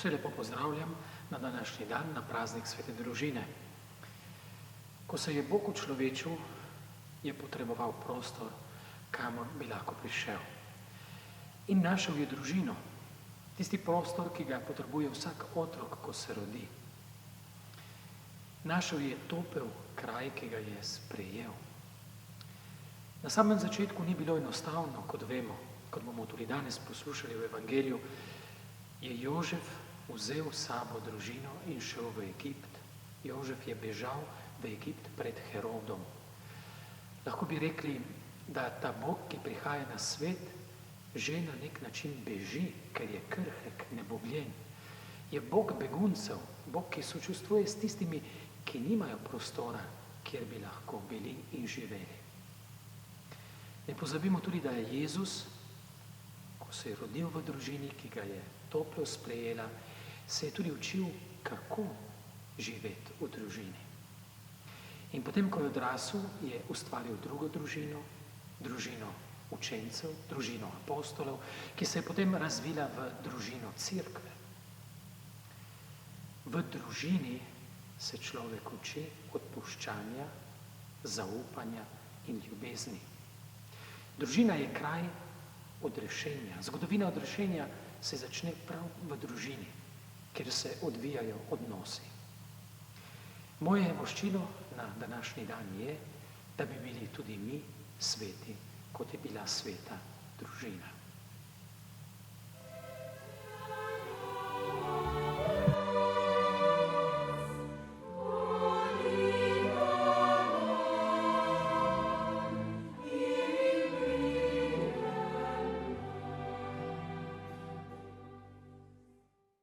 Vse lepo pozdravljam na današnji dan, na praznik svete družine. Ko se je Bog učlovečil, je potreboval prostor, kamor bi lahko prišel. In našel je družino, tisti prostor, ki ga potrebuje vsak otrok, ko se rodi. Našel je topel kraj, ki ga je sprejel. Na samem začetku ni bilo enostavno, kot vemo, kot bomo tudi danes poslušali v Evangeliju, je Jožef vzel s sabo družino in šel v Egipt. Jožef je bežal v Egipt pred Herodom. Lahko bi rekli, da ta Bog, ki prihaja na svet, že na nek način beži, ker je krhek, nebogljen. Je Bog beguncev, Bog, ki sočustvuje s tistimi, ki nimajo prostora, kjer bi lahko bili in živeli. Ne pozabimo tudi, da je Jezus, ko se je rodil v družini, ki ga je toplo sprejela, se je tudi učil, kako živeti v družini. In potem, ko je odrasel, je ustvaril drugo družino, družino učencev, družino apostolov, ki se je potem razvila v družino cerkve. V družini se človek uči odpuščanja, zaupanja in ljubezni. Družina je kraj odrešenja. Zgodovina odrešenja se začne prav v družini, kjer se odvijajo odnosi. Moje voščilo na današnji dan je, da bi bili tudi mi sveti, kot je bila sveta družina.